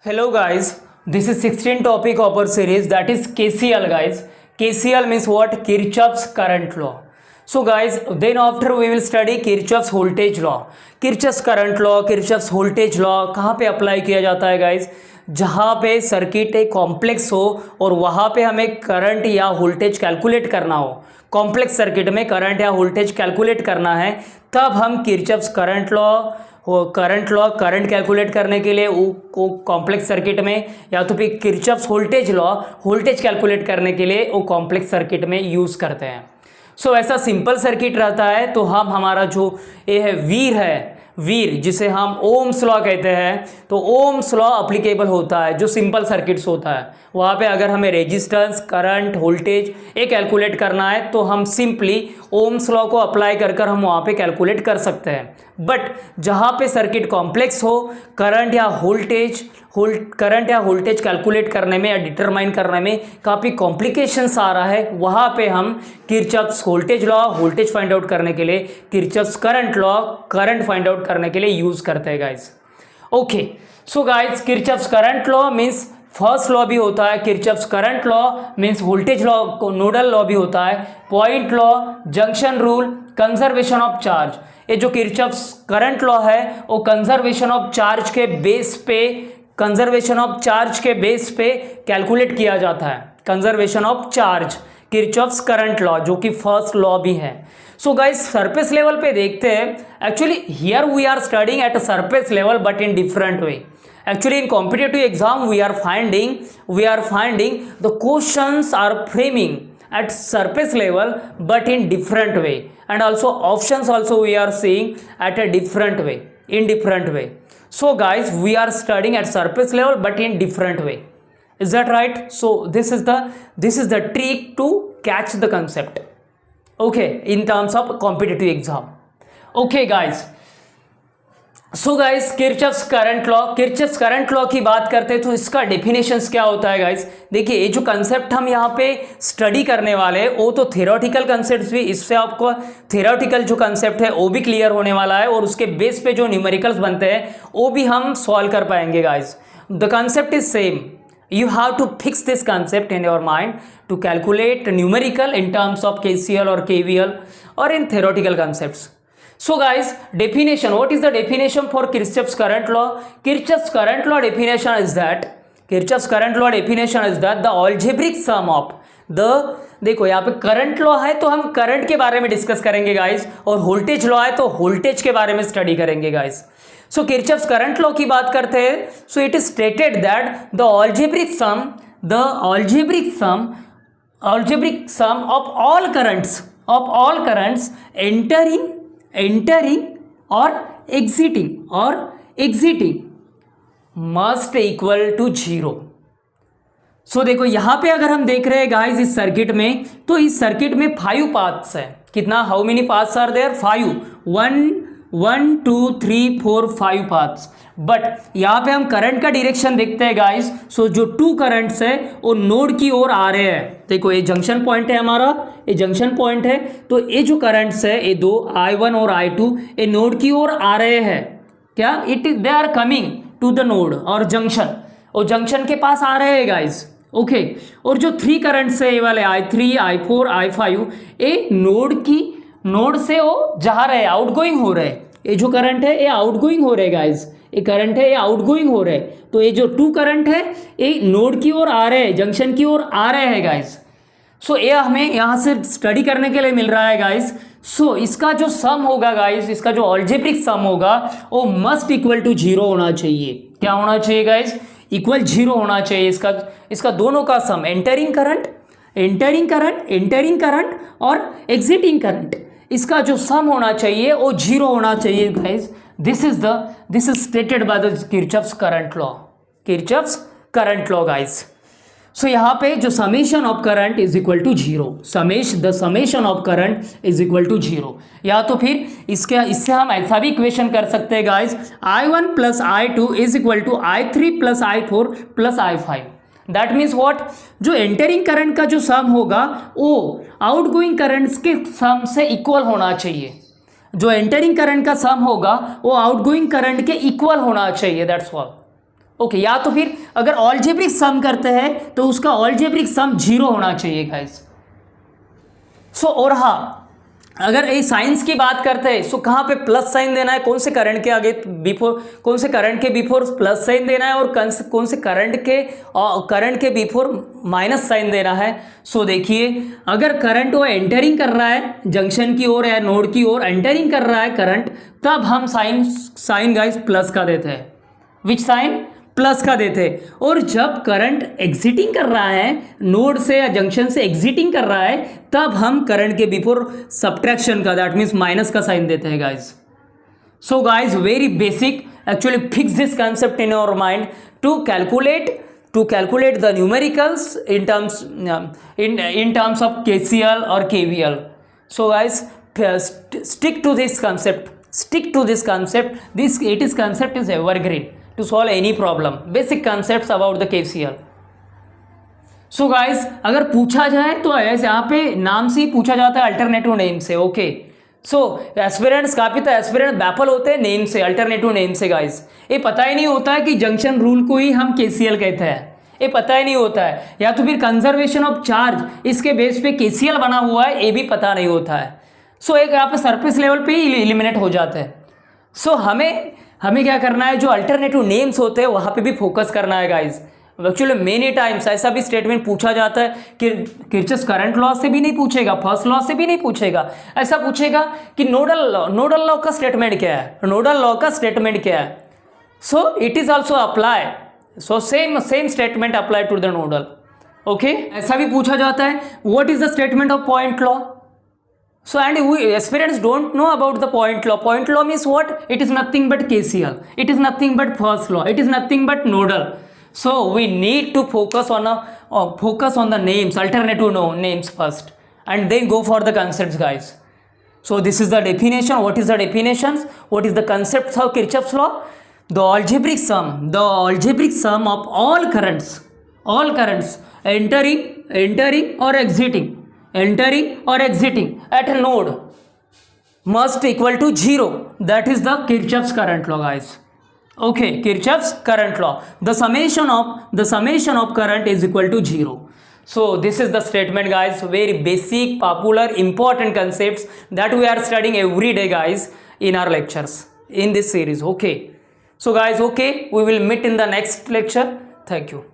Hello guys, this is 16th topic of our series, that is KCL guys. KCL means what? Kirchhoff's current law. So guys, then after we will study Kirchhoff's voltage law. Kirchhoff's current law, Kirchhoff's voltage law कहाँ पे apply किया जाता है guys? जहाँ पे circuit एक complex हो और वहाँ पे हमें करंट या वोल्टेज कैलकुलेट करना हो, कॉम्प्लेक्स सर्किट में करंट या वोल्टेज कैलकुलेट करना है, तब हम किरचॉफ्स करंट कैलकुलेट करने के लिए वो कॉम्प्लेक्स सर्किट में, या तो फिर किरचॉफ्स वोल्टेज कैलकुलेट करने के लिए वो कॉम्प्लेक्स सर्किट में यूज़ करते हैं. सो ऐसा सिंपल सर्किट रहता है तो हम हमारा जो ये है वीर जिसे हम ओम्स लॉ कहते हैं, तो ओम्स लॉ अप्लीकेबल होता है जो सिंपल सर्किट्स होता है. वहाँ पे अगर हमें रेजिस्टेंस, करंट, वोल्टेज ये कैलकुलेट करना है तो हम सिंपली ओम्स लॉ को अप्लाई कर हम वहाँ पे कैलकुलेट कर सकते हैं. बट जहाँ पे सर्किट कॉम्प्लेक्स हो, करंट या वोल्टेज कैलकुलेट करने में या डिटरमाइन करने में काफ़ी कॉम्प्लिकेशंस आ रहा है, वहाँ पे हम किरचॉफ्स वोल्टेज फाइंड आउट करने के लिए किरचॉफ्स करंट फाइंड आउट करने के लिए यूज़ करते हैं guys. Okay, so guys Kirchhoff's current law means first law भी होता है. Kirchhoff's current law means voltage law, nodal law भी होता है, point law, junction rule, conservation of charge. ये जो किरचॉफ्स करंट लॉ है वो कंजर्वेशन ऑफ चार्ज के बेस पे कैलकुलेट किया जाता है. Conservation of charge, Kirchhoff's current law जो कि फर्स्ट लॉ भी है. सो गाइस सरफेस लेवल पे देखते हैं. Actually here we are studying at a surface level but in different way. Actually in competitive exam we are finding the questions are framing at surface level but in different way, and also options also we are seeing at a different way. So guys, we are studying at surface level but in different way. Is that right? So this is the trick to catch the concept, okay, in terms of competitive exam. Okay guys, so guys Kirchhoff's current law की बात करते हैं तो इसका definitions क्या होता है guys. देखिए ये जो कंसेप्ट हम यहाँ पे स्टडी करने वाले हैं वो तो थ्योरेटिकल कंसेप्ट भी, इससे आपको थ्योरेटिकल जो कंसेप्ट है वो भी क्लियर होने वाला है और उसके बेस पे जो न्यूमेरिकल्स बनते हैं वो भी हम सॉल्व कर पाएंगे guys. The concept is same. You have to fix this concept in your mind to calculate numerical in terms of KCL or KVL or in theoretical concepts. So guys, definition. What is the definition for Kirchhoff's current law? Kirchhoff's current law definition is that the algebraic sum of the, देखो यहाँ पे current law है तो हम current के बारे में discuss करेंगे गाइस, और वोल्टेज लॉ है तो वोल्टेज के बारे में स्टडी करेंगे गाइस. सो किरचॉफ्स करंट लॉ की बात करते हैं. सो it is stated that the algebraic sum of all currents entering or exiting must equal to 0. सो देखो यहाँ पे अगर हम देख रहे हैं गाइस इस सर्किट में, तो इस सर्किट में 5 पाथ्स है. कितना, how many paths are there? 5. 1 2 3 4 5 paths. But यहाँ पे हम करंट का डायरेक्शन देखते हैं गाइस. सो जो 2 करंट्स है वो नोड की ओर आ रहे हैं. देखो ये जंक्शन पॉइंट है हमारा, ये जंक्शन पॉइंट है, तो ये जो करंट्स है ये 2 I1 और I2 ये नोड की ओर आ रहे हैं. क्या they are coming to the node और जंक्शन, और जंक्शन के पास आ रहे हैं गाइस. ओके, और जो 3 करंट्स है ये वाले I3 I4 I5 ये नोड से वो जा रहे हैं, आउटगोइंग हो रहे हैं. ये जो करंट है ये आउटगोइंग हो रहे हैं गाइस, ये करंट है ये आउटगोइंग हो रहे हैं. तो ये जो 2 करंट है ये नोड की ओर आ रहे हैं, जंक्शन की ओर आ रहे हैं गाइस. सो ये हमें यहाँ से स्टडी करने के लिए मिल रहा है गाइस. सो इसका जो सम होगा गाइस, इसका जो अलजेब्रिक सम होगा वो मस्ट इक्वल टू 0 होना चाहिए. क्या होना चाहिए गाइस? इक्वल 0 होना चाहिए. इसका दोनों का सम, एंटरिंग करंट और एग्जिटिंग करंट, इसका जो सम होना चाहिए वो 0 होना चाहिए guys. This is stated by the Kirchhoff's current law guys. So यहाँ पे जो summation of current is equal to 0, the summation of current is equal to 0. या तो फिर इससे हम ऐसा भी इक्वेशन कर सकते हैं guys, I1 plus I2 is equal to I3 plus I4 plus I5. That means what, जो एंटरिंग करंट का जो सम होगा वो आउटगोइंग करंट्स के सम से इक्वल होना चाहिए. जो एंटरिंग करंट का सम होगा वो आउटगोइंग करंट के इक्वल होना चाहिए. That's all. ओके, या तो फिर अगर ऑलजेब्रिक सम करते हैं तो उसका ऑलजेब्रिक सम 0 होना चाहिए गाइस। सो और हाँ, अगर ये साइंस की बात करते हैं, सो कहाँ पे प्लस साइन देना है, कौन से करंट के आगे बिफोर, कौन से करंट के बिफोर प्लस साइन देना है, और कौन से करंट के बिफोर माइनस साइन देना है। सो देखिए, अगर करंट वो एंटरिंग कर रहा है जंक्शन की ओर या नोड की ओर एंटरिंग कर रहा है करंट, तब हम साइन गाइस प्लस का देते हैं। Which sign? प्लस का देते हैं। और जब करंट एग्जिटिंग कर रहा है नोड से या जंक्शन से एग्जिटिंग कर रहा है, तब हम करंट के बिफोर सब्ट्रैक्शन का, दैट मीन्स माइनस का साइन देते हैं guys. So guys, very basic, actually fix this concept in your mind to calculate the numericals in terms of KCL or KVL. So guys, stick to this concept. This concept is evergreen to solve any problem. Basic concepts about the KCL. So guys, अगर पूछा जाए तो ऐसे यहाँ पे नाम से ही पूछा जाता है, अल्टरनेटिव नेम से। ओके, सो एस्पिरेंट्स काफी तो एस्पिरेंट बैपल होते हैं नेम से, अल्टरनेटिव नेम से गाइज। ये पता ही नहीं होता है कि जंक्शन रूल को ही हम KCL कहते हैं, ये पता ही नहीं होता है। या तो फिर कंजर्वेशन ऑफ चार्ज, इसके बेस पे KCL बना हुआ है, ये भी पता नहीं होता है। सो एक यहाँ पे सरफेस लेवल पे ही इलिमिनेट हो जाते हैं। सो हमें क्या करना है, जो अल्टरनेटिव नेम्स होते हैं वहाँ पे भी फोकस करना है गाइज। एक्चुअली मेनी टाइम्स ऐसा भी स्टेटमेंट पूछा जाता है कि किरचॉफ्स करंट लॉ से भी नहीं पूछेगा, फर्स्ट लॉ से भी नहीं पूछेगा, ऐसा पूछेगा कि नोडल लॉ का स्टेटमेंट क्या है, so it is also apply, so same statement apply to the nodal. Okay, ऐसा भी पूछा जाता है, what is the statement of point law. So and we aspirants don't know about the point law. Point law means what? It is nothing but KCL. It is nothing but first law. It is nothing but nodal. So we need to focus on the names, alternative names first, and then go for the concepts, guys. So this is the definition. What is the definitions? What is the concepts of Kirchhoff's law? The algebraic sum of all currents entering or exiting at a node must equal to 0. That is the Kirchhoff's current law, guys. Okay, Kirchhoff's current law. The summation of current is equal to 0. So this is the statement, guys. Very basic, popular, important concepts that we are studying every day, guys, in our lectures in this series. Okay. So guys, okay, we will meet in the next lecture. Thank you.